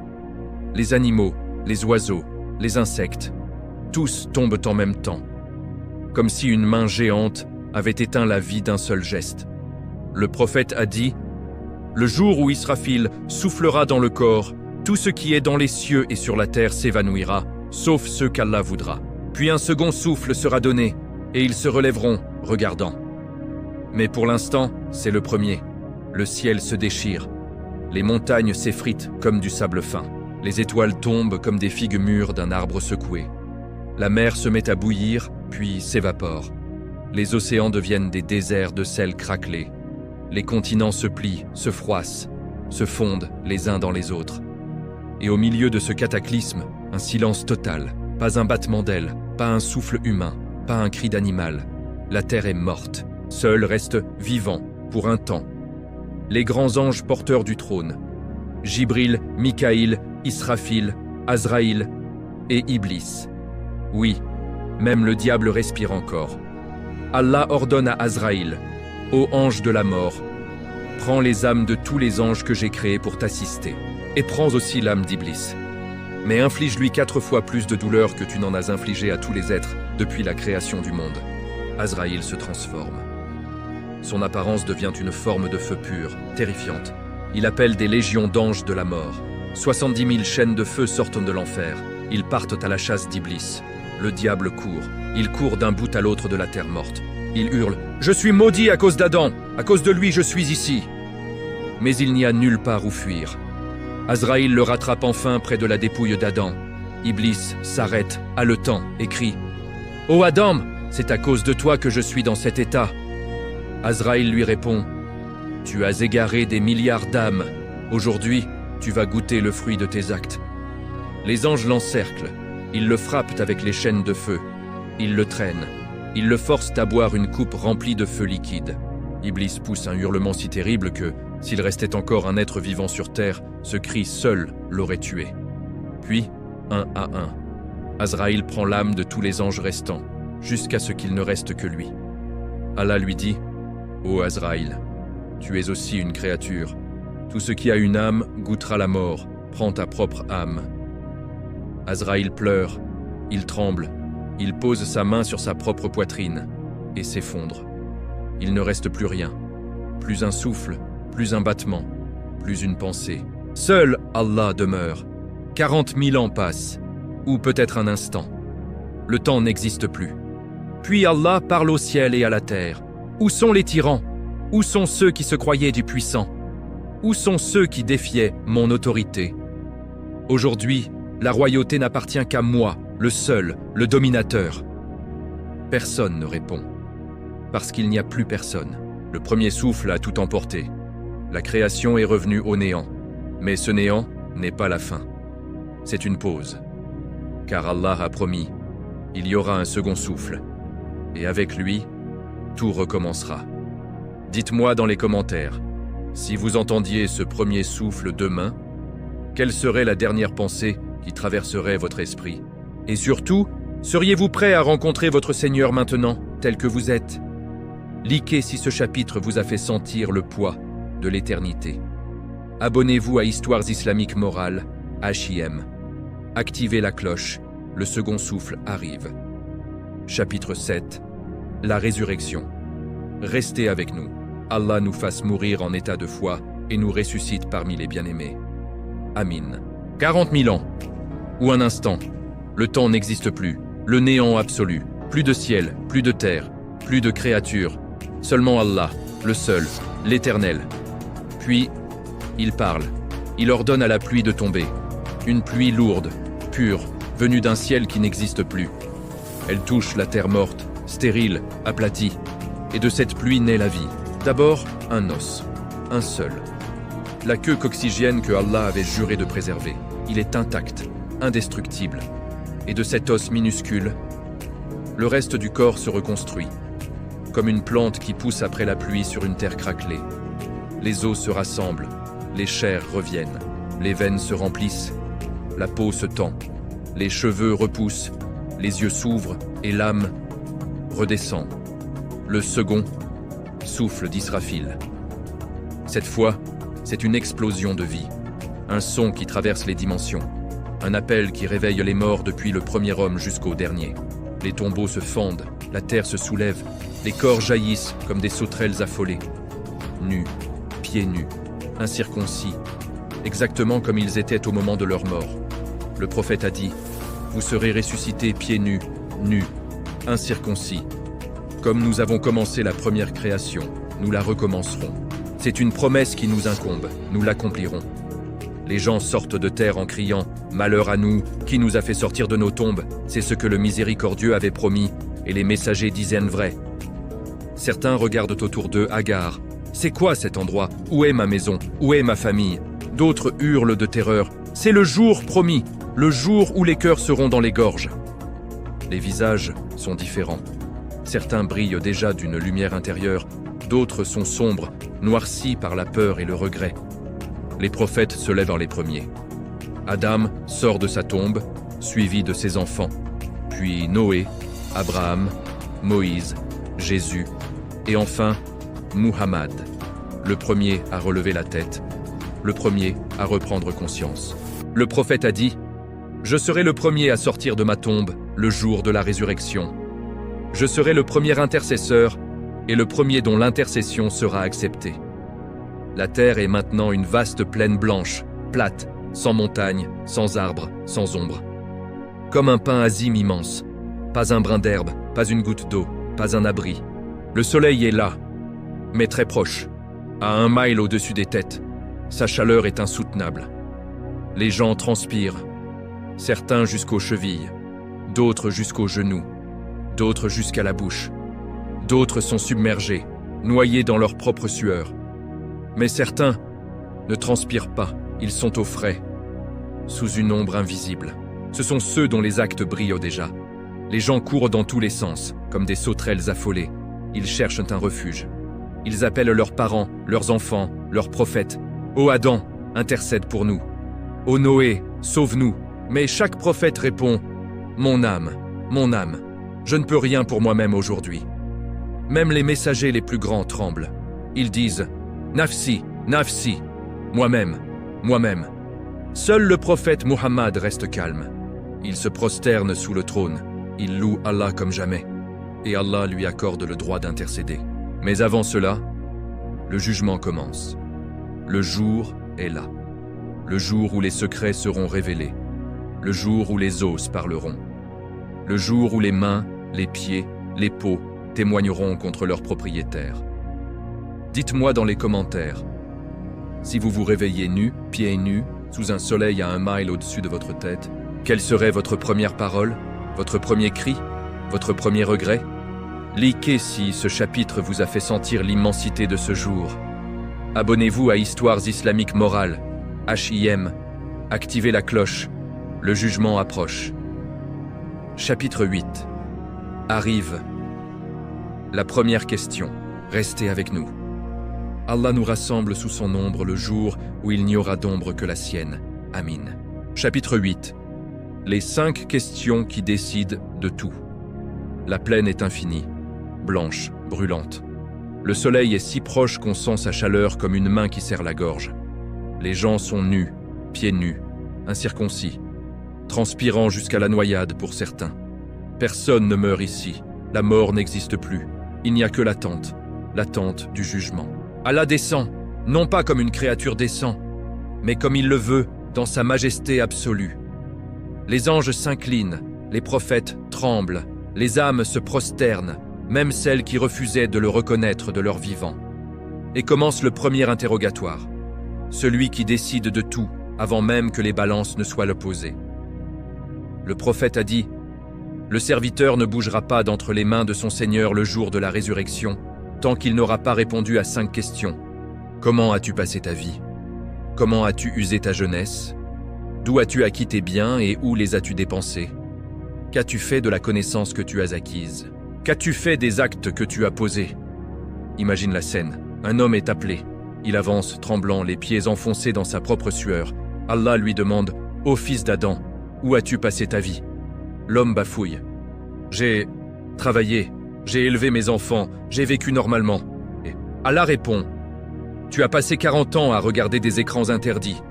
Les animaux, les oiseaux, les insectes. Tous tombent en même temps. Comme si une main géante avait éteint la vie d'un seul geste. Le prophète a dit « Le jour où Israfil soufflera dans le corps, tout ce qui est dans les cieux et sur la terre s'évanouira, sauf ceux qu'Allah voudra. Puis un second souffle sera donné, et ils se relèveront, regardant. Mais pour l'instant, c'est le premier. Le ciel se déchire. Les montagnes s'effritent comme du sable fin. Les étoiles tombent comme des figues mûres d'un arbre secoué. La mer se met à bouillir, puis s'évapore. Les océans deviennent des déserts de sel craquelé. Les continents se plient, se froissent, se fondent les uns dans les autres. Et au milieu de ce cataclysme, un silence total. Pas un battement d'ailes, pas un souffle humain, pas un cri d'animal. La terre est morte. Seul reste vivant, pour un temps, les grands anges porteurs du trône. Jibril, Mikaïl, Israfil, Azraïl et Iblis. Oui, même le diable respire encore. Allah ordonne à Azraïl, ô ange de la mort, prends les âmes de tous les anges que j'ai créés pour t'assister, et prends aussi l'âme d'Iblis. Mais inflige-lui 4 fois plus de douleur que tu n'en as infligé à tous les êtres depuis la création du monde. Azraïl se transforme. Son apparence devient une forme de feu pur, terrifiante. Il appelle des légions d'anges de la mort. 70 000 chaînes de feu sortent de l'enfer. Ils partent à la chasse d'Iblis. Le diable court. Il court d'un bout à l'autre de la terre morte. Il hurle « Je suis maudit à cause d'Adam. À cause de lui, je suis ici. » Mais il n'y a nulle part où fuir. Azraïl le rattrape enfin près de la dépouille d'Adam. Iblis s'arrête, haletant, et crie « Ô Adam, c'est à cause de toi que je suis dans cet état. » Azraïl lui répond « Tu as égaré des milliards d'âmes. Aujourd'hui, tu vas goûter le fruit de tes actes. » Les anges l'encerclent. Ils le frappent avec les chaînes de feu. Ils le traînent. Ils le forcent à boire une coupe remplie de feu liquide. Iblis pousse un hurlement si terrible que, s'il restait encore un être vivant sur terre, ce cri seul l'aurait tué. Puis, un à un, Azraïl prend l'âme de tous les anges restants, jusqu'à ce qu'il ne reste que lui. Allah lui dit « Ô Azraïl, tu es aussi une créature. Tout ce qui a une âme goûtera la mort. Prends ta propre âme. » Azraïl pleure, il tremble, il pose sa main sur sa propre poitrine et s'effondre. Il ne reste plus rien. plus un souffle, plus un battement, plus une pensée. Seul Allah demeure. 40 000 ans passent, ou peut-être un instant. Le temps n'existe plus. Puis Allah parle au ciel et à la terre. Où sont les tyrans? Où sont ceux qui se croyaient du puissant? Où sont ceux qui défiaient mon autorité? Aujourd'hui, la royauté n'appartient qu'à moi, le seul, le dominateur. Personne ne répond. Parce qu'il n'y a plus personne. Le premier souffle a tout emporté. La création est revenue au néant. Mais ce néant n'est pas la fin. C'est une pause. Car Allah a promis, il y aura un second souffle. Et avec lui, tout recommencera. Dites-moi dans les commentaires, si vous entendiez ce premier souffle demain, quelle serait la dernière pensée qui traverserait votre esprit? Et surtout, seriez-vous prêt à rencontrer votre Seigneur maintenant, tel que vous êtes? Likez si ce chapitre vous a fait sentir le poids de l'éternité. Abonnez-vous à Histoires islamiques morales, HIM. Activez la cloche, le second souffle arrive. Chapitre 7. La résurrection. Restez avec nous. Allah nous fasse mourir en état de foi et nous ressuscite parmi les bien-aimés. Amin. 40 000 ans. Ou un instant. Le temps n'existe plus. Le néant absolu. Plus de ciel, plus de terre, plus de créatures. Seulement Allah, le seul, l'éternel. Puis, il parle. Il ordonne à la pluie de tomber. Une pluie lourde, pure, venue d'un ciel qui n'existe plus. Elle touche la terre morte, stérile, aplatie. Et de cette pluie naît la vie. D'abord, un os. Un seul. La queue coccygienne que Allah avait juré de préserver. Il est intact, indestructible. Et de cet os minuscule, le reste du corps se reconstruit. Comme une plante qui pousse après la pluie sur une terre craquelée. Les os se rassemblent, les chairs reviennent, les veines se remplissent, la peau se tend, les cheveux repoussent, les yeux s'ouvrent et l'âme redescend. Le second, souffle d'Israfil. Cette fois, c'est une explosion de vie, un son qui traverse les dimensions, un appel qui réveille les morts depuis le premier homme jusqu'au dernier. Les tombeaux se fendent, la terre se soulève, les corps jaillissent comme des sauterelles affolées. Nus, pieds nus, incirconcis, exactement comme ils étaient au moment de leur mort. Le prophète a dit, « Vous serez ressuscités pieds nus, nus, incirconcis. Comme nous avons commencé la première création, nous la recommencerons. C'est une promesse qui nous incombe, nous l'accomplirons. » Les gens sortent de terre en criant « Malheur à nous, qui nous a fait sortir de nos tombes ?» C'est ce que le miséricordieux avait promis, et les messagers disaient vrai. Certains regardent autour d'eux hagards. « C'est quoi cet endroit? Où est ma maison? Où est ma famille ?» D'autres hurlent de terreur. « C'est le jour promis, le jour où les cœurs seront dans les gorges. » Les visages sont différents. Certains brillent déjà d'une lumière intérieure, d'autres sont sombres, noircis par la peur et le regret. Les prophètes se lèvent les premiers. Adam sort de sa tombe, suivi de ses enfants, puis Noé, Abraham, Moïse, Jésus, et enfin Muhammad, le premier à relever la tête, le premier à reprendre conscience. Le prophète a dit « Je serai le premier à sortir de ma tombe le jour de la résurrection. Je serai le premier intercesseur et le premier dont l'intercession sera acceptée. » La terre est maintenant une vaste plaine blanche, plate, sans montagnes, sans arbres, sans ombre. Comme un pain azime immense. Pas un brin d'herbe, pas une goutte d'eau, pas un abri. Le soleil est là, mais très proche, à 1 mile au-dessus des têtes. Sa chaleur est insoutenable. Les gens transpirent, certains jusqu'aux chevilles, d'autres jusqu'aux genoux, d'autres jusqu'à la bouche. D'autres sont submergés, noyés dans leur propre sueur. Mais certains ne transpirent pas, ils sont au frais, sous une ombre invisible. Ce sont ceux dont les actes brillent déjà. Les gens courent dans tous les sens, comme des sauterelles affolées. Ils cherchent un refuge. Ils appellent leurs parents, leurs enfants, leurs prophètes. « Ô Adam, intercède pour nous. Ô Noé, sauve-nous. » Mais chaque prophète répond « Mon âme, je ne peux rien pour moi-même aujourd'hui. » Même les messagers les plus grands tremblent. Ils disent « Nafsi, nafsi, moi-même. » Seul le prophète Muhammad reste calme. Il se prosterne sous le trône. Il loue Allah comme jamais. Et Allah lui accorde le droit d'intercéder. Mais avant cela, Le jugement commence. Le jour est là. Le jour où les secrets seront révélés. Le jour où les os parleront. Le jour où les mains, les pieds, les peaux témoigneront contre leurs propriétaires. Dites-moi dans les commentaires, si vous vous réveillez nu, pieds nus, sous un soleil à 1 mile au-dessus de votre tête, quelle serait votre première parole, votre premier cri, votre premier regret? Likez si ce chapitre vous a fait sentir l'immensité de ce jour. Abonnez-vous à Histoires islamiques morales, HIM. Activez la cloche. Le jugement approche. Chapitre 8. Arrive. La première question. Restez avec nous. Allah nous rassemble sous son ombre le jour où il n'y aura d'ombre que la sienne. Amin. Chapitre 8. Les 5 questions qui décident de tout. La plaine est infinie, blanche, brûlante. Le soleil est si proche qu'on sent sa chaleur comme une main qui serre la gorge. Les gens sont nus, pieds nus, incirconcis, transpirant jusqu'à la noyade pour certains. Personne ne meurt ici, la mort n'existe plus. Il n'y a que l'attente du jugement. Allah descend, non pas comme une créature descend, mais comme il le veut, dans sa majesté absolue. Les anges s'inclinent, les prophètes tremblent, les âmes se prosternent, même celles qui refusaient de le reconnaître de leur vivant. Et commence le premier interrogatoire, celui qui décide de tout avant même que les balances ne soient l'opposé. Le prophète a dit « Le serviteur ne bougera pas d'entre les mains de son Seigneur le jour de la résurrection, tant qu'il n'aura pas répondu à 5 questions. Comment as-tu passé ta vie? Comment as-tu usé ta jeunesse? D'où as-tu acquis tes biens et où les as-tu dépensés? Qu'as-tu fait de la connaissance que tu as acquise? Qu'as-tu fait des actes que tu as posés? » Imagine la scène. Un homme est appelé. Il avance, tremblant, les pieds enfoncés dans sa propre sueur. Allah lui demande « Ô fils d'Adam, où as-tu passé ta vie ?» L'homme bafouille. « J'ai travaillé, j'ai élevé mes enfants, j'ai vécu normalement. » Et Allah répond « Tu as passé 40 ans à regarder des écrans interdits.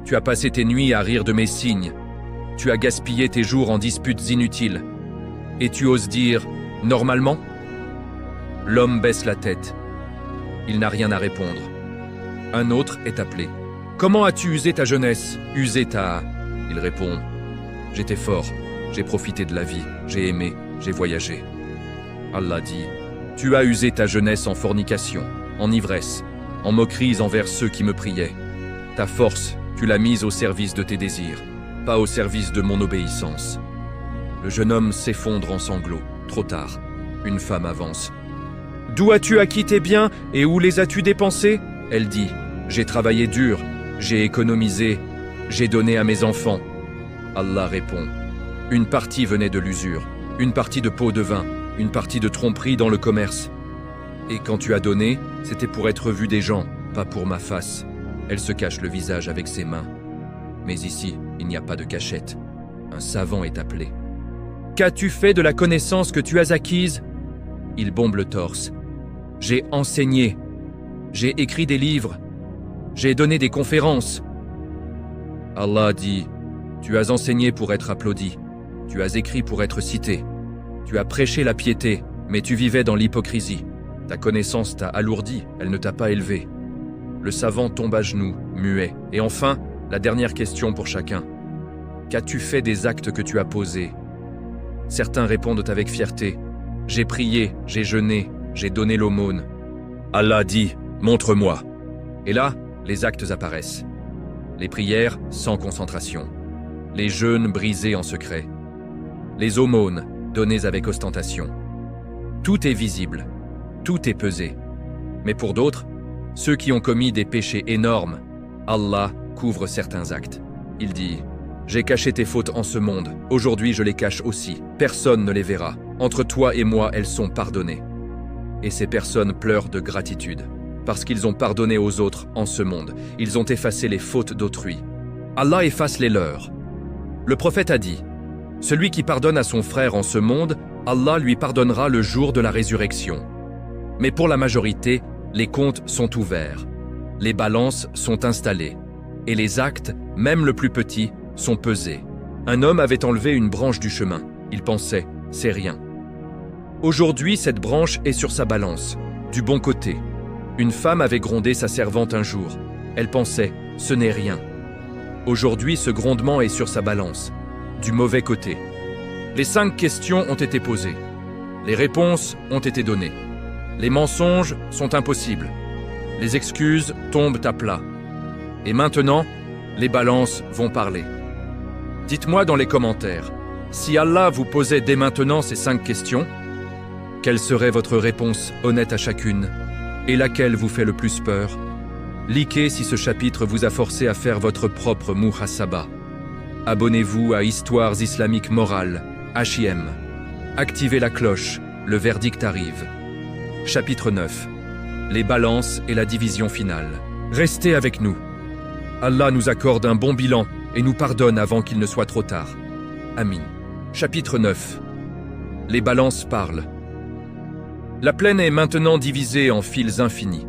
Tu as passé tes nuits à rire de mes signes. Tu as gaspillé tes jours en disputes inutiles. Et tu oses dire « normalement » L'homme baisse la tête. Il n'a rien à répondre. Un autre est appelé. « Comment as-tu usé ta jeunesse? Usé ta... » Il répond. « J'étais fort, j'ai profité de la vie, j'ai aimé, j'ai voyagé. » Allah dit. « Tu as usé ta jeunesse en fornication, en ivresse, en moqueries envers ceux qui me priaient. Ta force, tu l'as mise au service de tes désirs, pas au service de mon obéissance. » Le jeune homme s'effondre en sanglots. Trop tard. Une femme avance. « D'où as-tu acquis tes biens et où les as-tu dépensés ?» Elle dit. « J'ai travaillé dur, j'ai économisé, j'ai donné à mes enfants. » Allah répond. « Une partie venait de l'usure, une partie de pots de vin, une partie de tromperie dans le commerce. Et quand tu as donné, c'était pour être vu des gens, pas pour ma face. » Elle se cache le visage avec ses mains. Mais ici, il n'y a pas de cachette. Un savant est appelé. « Qu'as-tu fait de la connaissance que tu as acquise ?» Il bombe le torse. « J'ai enseigné. J'ai écrit des livres. J'ai donné des conférences. » Allah dit, « Tu as enseigné pour être applaudi. Tu as écrit pour être cité. Tu as prêché la piété, mais tu vivais dans l'hypocrisie. Ta connaissance t'a alourdi, elle ne t'a pas élevé. » Le savant tombe à genoux, muet. Et enfin, la dernière question pour chacun. « Qu'as-tu fait des actes que tu as posés ?» Certains répondent avec fierté. « J'ai prié, j'ai jeûné, j'ai donné l'aumône. » Allah dit « Montre-moi. » Et là, les actes apparaissent. Les prières sans concentration. Les jeûnes brisés en secret. Les aumônes données avec ostentation. Tout est visible. Tout est pesé. Mais pour d'autres, ceux qui ont commis des péchés énormes, Allah couvre certains actes. Il dit « J'ai caché tes fautes en ce monde, aujourd'hui je les cache aussi, personne ne les verra. Entre toi et moi, elles sont pardonnées. » Et ces personnes pleurent de gratitude, parce qu'ils ont pardonné aux autres en ce monde. Ils ont effacé les fautes d'autrui. Allah efface les leurs. Le prophète a dit « Celui qui pardonne à son frère en ce monde, Allah lui pardonnera le jour de la résurrection. » Mais pour la majorité, les comptes sont ouverts, les balances sont installées, et les actes, même le plus petit, sont pesés. Un homme avait enlevé une branche du chemin. Il pensait, c'est rien. Aujourd'hui, cette branche est sur sa balance, du bon côté. Une femme avait grondé sa servante un jour. Elle pensait, ce n'est rien. Aujourd'hui, ce grondement est sur sa balance, du mauvais côté. Les 5 questions ont été posées. Les réponses ont été données. Les mensonges sont impossibles. Les excuses tombent à plat. Et maintenant, les balances vont parler. Dites-moi dans les commentaires, si Allah vous posait dès maintenant ces 5 questions, quelle serait votre réponse honnête à chacune et laquelle vous fait le plus peur? Likez si ce chapitre vous a forcé à faire votre propre muhasaba. Abonnez-vous à Histoires islamiques morales, HIM. Activez la cloche, le verdict arrive. Chapitre 9. Les balances et la division finale. Restez avec nous. Allah nous accorde un bon bilan et nous pardonne avant qu'il ne soit trop tard. Amin. Chapitre 9. Les balances parlent. La plaine est maintenant divisée en fils infinis.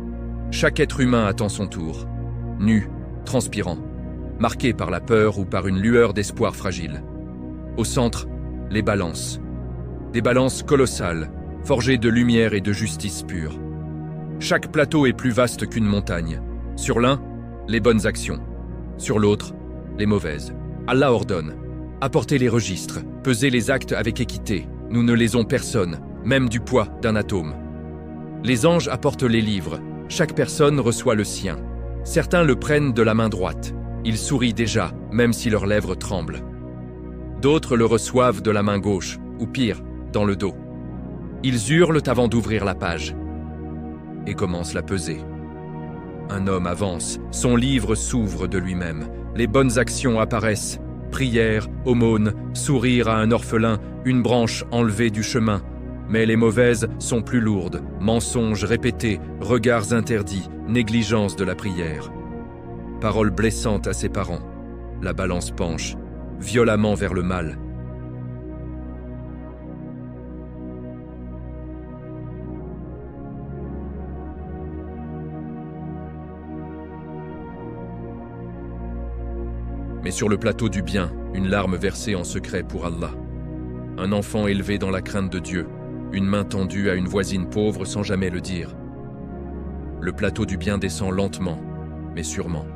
Chaque être humain attend son tour. Nu, transpirant, marqué par la peur ou par une lueur d'espoir fragile. Au centre, les balances. Des balances colossales, forgées de lumière et de justice pure. Chaque plateau est plus vaste qu'une montagne. Sur l'un, les bonnes actions. Sur l'autre, les mauvaises. Allah ordonne. Apportez les registres, pesez les actes avec équité. Nous ne lésons personne, même du poids d'un atome. Les anges apportent les livres. Chaque personne reçoit le sien. Certains le prennent de la main droite. Ils sourient déjà, même si leurs lèvres tremblent. D'autres le reçoivent de la main gauche, ou pire, dans le dos. Ils hurlent avant d'ouvrir la page et commencent la pesée. Un homme avance, son livre s'ouvre de lui-même. Les bonnes actions apparaissent. Prière, aumône, sourire à un orphelin, une branche enlevée du chemin. Mais les mauvaises sont plus lourdes, mensonges répétés, regards interdits, négligence de la prière. Paroles blessantes à ses parents. La balance penche, violemment vers le mal. Mais sur le plateau du bien, une larme versée en secret pour Allah. Un enfant élevé dans la crainte de Dieu, une main tendue à une voisine pauvre sans jamais le dire. Le plateau du bien descend lentement, mais sûrement.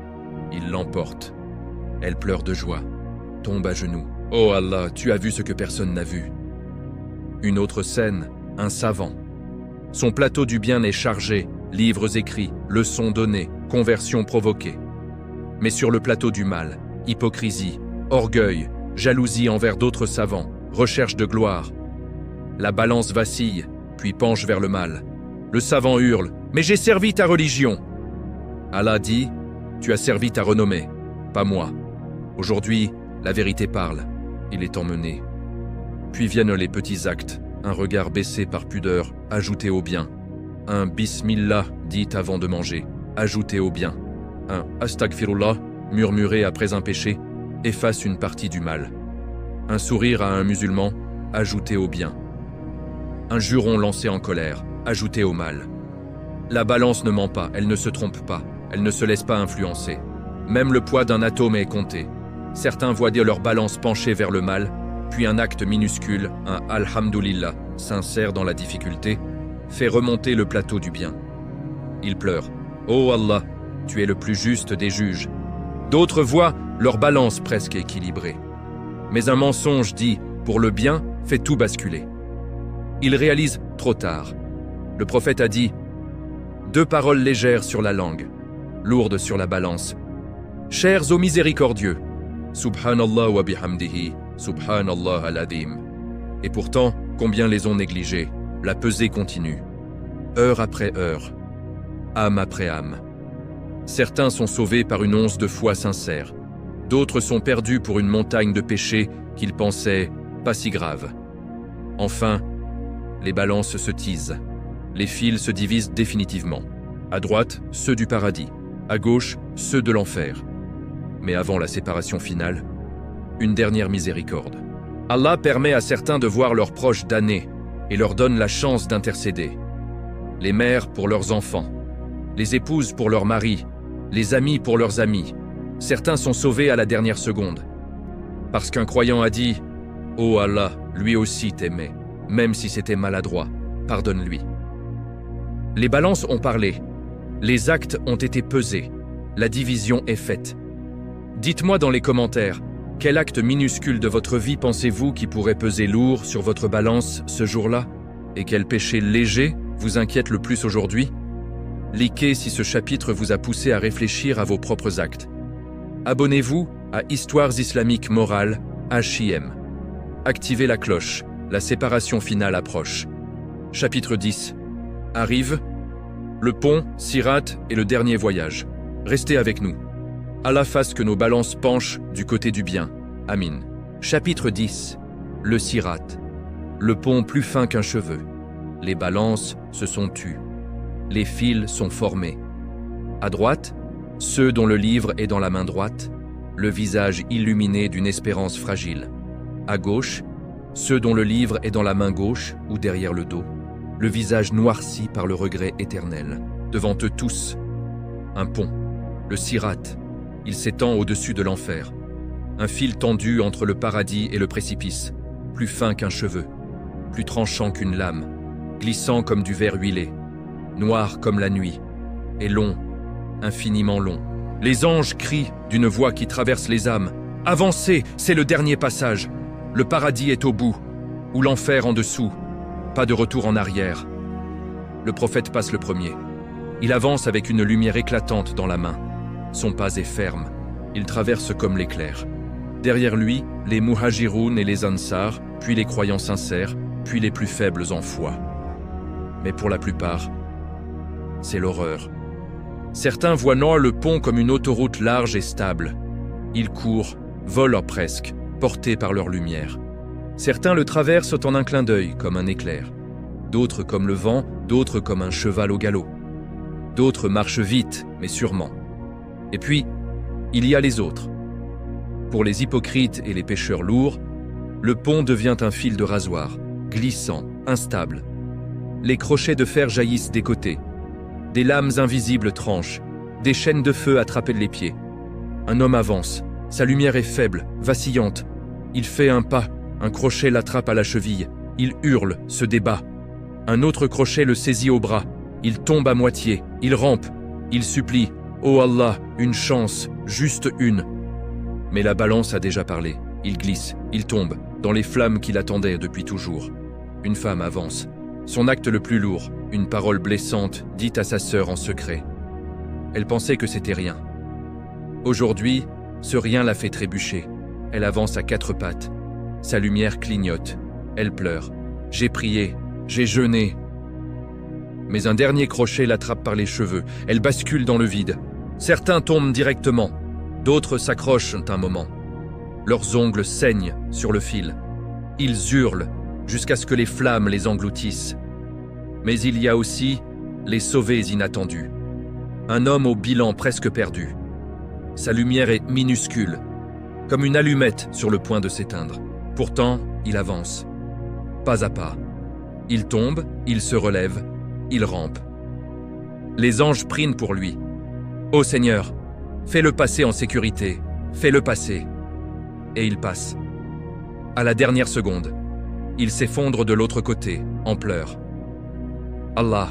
Il l'emporte. Elle pleure de joie, tombe à genoux. « Oh Allah, tu as vu ce que personne n'a vu. » Une autre scène, un savant. Son plateau du bien est chargé, livres écrits, leçons données, conversions provoquées. Mais sur le plateau du mal, hypocrisie, orgueil, jalousie envers d'autres savants, recherche de gloire. La balance vacille, puis penche vers le mal. Le savant hurle « Mais j'ai servi ta religion !» Allah dit « Tu as servi ta renommée, pas moi. Aujourd'hui, la vérité parle. Il est emmené. » Puis viennent les petits actes, un regard baissé par pudeur, ajouté au bien. Un « Bismillah » dit avant de manger, ajouté au bien. Un « Astaghfirullah » murmuré après un péché, efface une partie du mal. Un sourire à un musulman, ajouté au bien. Un juron lancé en colère, ajouté au mal. La balance ne ment pas, elle ne se trompe pas, elle ne se laisse pas influencer. Même le poids d'un atome est compté. Certains voient leur balance pencher vers le mal, puis un acte minuscule, un Alhamdulillah, sincère dans la difficulté, fait remonter le plateau du bien. Ils pleurent. « Oh Allah, tu es le plus juste des juges. » D'autres voient leur balance presque équilibrée. Mais un mensonge dit « pour le bien » fait tout basculer. Ils réalisent trop tard. Le prophète a dit « 2 paroles légères sur la langue, lourdes sur la balance. Chers aux miséricordieux, Subhanallah wa bihamdihi, Subhanallah al-Azim. » Et pourtant, combien les ont négligés? La pesée continue. Heure après heure, âme après âme. Certains sont sauvés par une once de foi sincère. D'autres sont perdus pour une montagne de péchés qu'ils pensaient pas si graves. Enfin, les balances se tisent. Les fils se divisent définitivement. À droite, ceux du paradis. À gauche, ceux de l'enfer. Mais avant la séparation finale, une dernière miséricorde. Allah permet à certains de voir leurs proches damnés et leur donne la chance d'intercéder. Les mères pour leurs enfants, les épouses pour leurs maris, les amis pour leurs amis. Certains sont sauvés à la dernière seconde. Parce qu'un croyant a dit « Oh Allah, lui aussi t'aimait, même si c'était maladroit, pardonne-lui. » Les balances ont parlé. Les actes ont été pesés. La division est faite. Dites-moi dans les commentaires, quel acte minuscule de votre vie pensez-vous qui pourrait peser lourd sur votre balance ce jour-là? Et quel péché léger vous inquiète le plus aujourd'hui? Likez si ce chapitre vous a poussé à réfléchir à vos propres actes. Abonnez-vous à Histoires islamiques morales, HIM. Activez la cloche, la séparation finale approche. Chapitre 10. Arrive. Le pont, Sirat et le dernier voyage. Restez avec nous. Allah fasse que nos balances penchent du côté du bien. Amin. Chapitre 10. Le Sirat. Le pont plus fin qu'un cheveu. Les balances se sont tues. Les fils sont formés. À droite, ceux dont le livre est dans la main droite, le visage illuminé d'une espérance fragile. À gauche, ceux dont le livre est dans la main gauche ou derrière le dos, le visage noirci par le regret éternel. Devant eux tous, un pont, le Sirat. Il s'étend au-dessus de l'enfer. Un fil tendu entre le paradis et le précipice, plus fin qu'un cheveu, plus tranchant qu'une lame, glissant comme du verre huilé, noir comme la nuit, et long, infiniment long. Les anges crient d'une voix qui traverse les âmes. « Avancez, c'est le dernier passage. Le paradis est au bout, ou l'enfer en dessous. Pas de retour en arrière. » Le prophète passe le premier. Il avance avec une lumière éclatante dans la main. Son pas est ferme. Il traverse comme l'éclair. Derrière lui, les muhajiroun et les ansar, puis les croyants sincères, puis les plus faibles en foi. Mais pour la plupart, c'est l'horreur. Certains voient le pont comme une autoroute large et stable. Ils courent, volent presque, portés par leur lumière. Certains le traversent en un clin d'œil, comme un éclair. D'autres comme le vent, d'autres comme un cheval au galop. D'autres marchent vite, mais sûrement. Et puis, il y a les autres. Pour les hypocrites et les pécheurs lourds, le pont devient un fil de rasoir, glissant, instable. Les crochets de fer jaillissent des côtés. Des lames invisibles tranchent, des chaînes de feu attrapent les pieds. Un homme avance, sa lumière est faible, vacillante. Il fait un pas, un crochet l'attrape à la cheville. Il hurle, se débat. Un autre crochet le saisit au bras. Il tombe à moitié, il rampe, il supplie. « Oh Allah, une chance, juste une !» Mais la balance a déjà parlé. Il glisse, il tombe, dans les flammes qui l'attendaient depuis toujours. Une femme avance. Son acte le plus lourd, une parole blessante, dite à sa sœur en secret. Elle pensait que c'était rien. Aujourd'hui, ce rien l'a fait trébucher. Elle avance à quatre pattes. Sa lumière clignote. Elle pleure. « J'ai prié, j'ai jeûné. » Mais un dernier crochet l'attrape par les cheveux. Elle bascule dans le vide. Certains tombent directement. D'autres s'accrochent un moment. Leurs ongles saignent sur le fil. Ils hurlent jusqu'à ce que les flammes les engloutissent. Mais il y a aussi les sauvés inattendus. Un homme au bilan presque perdu. Sa lumière est minuscule, comme une allumette sur le point de s'éteindre. Pourtant, il avance. Pas à pas. Il tombe, il se relève, il rampe. Les anges prient pour lui. « Ô Seigneur, fais-le passer en sécurité, fais-le passer. » Et il passe. À la dernière seconde, il s'effondre de l'autre côté, en pleurs. « Allah,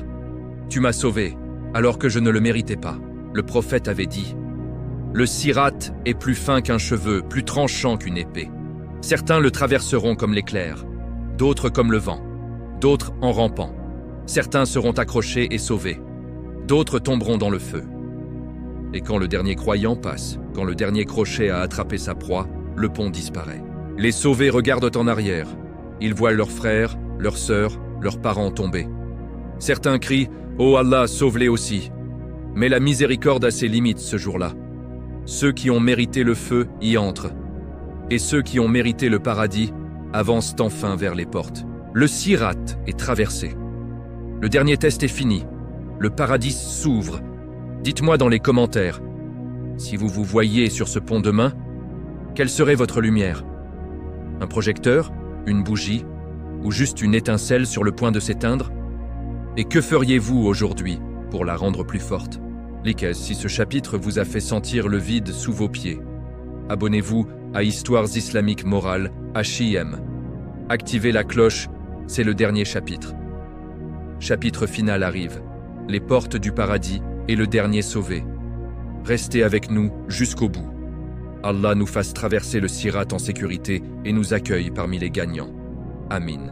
tu m'as sauvé, alors que je ne le méritais pas. » Le prophète avait dit. Le Sirat est plus fin qu'un cheveu, plus tranchant qu'une épée. Certains le traverseront comme l'éclair, d'autres comme le vent, d'autres en rampant. Certains seront accrochés et sauvés, d'autres tomberont dans le feu. Et quand le dernier croyant passe, quand le dernier crochet a attrapé sa proie, le pont disparaît. Les sauvés regardent en arrière. Ils voient leurs frères, leurs sœurs, leurs parents tomber. Certains crient « Oh Allah, sauve-les aussi !» Mais la miséricorde a ses limites ce jour-là. Ceux qui ont mérité le feu y entrent. Et ceux qui ont mérité le paradis avancent enfin vers les portes. Le Sirat est traversé. Le dernier test est fini. Le paradis s'ouvre. Dites-moi dans les commentaires, si vous vous voyez sur ce pont demain, quelle serait votre lumière? Un projecteur? Une bougie? Ou juste une étincelle sur le point de s'éteindre? Et que feriez-vous aujourd'hui pour la rendre plus forte? Likez si ce chapitre vous a fait sentir le vide sous vos pieds. Abonnez-vous à Histoires islamiques morales, HIM. Activez la cloche, c'est le dernier chapitre. Chapitre final arrive. Les portes du paradis et le dernier sauvé. Restez avec nous jusqu'au bout. Allah nous fasse traverser le Sirat en sécurité et nous accueille parmi les gagnants. Amin.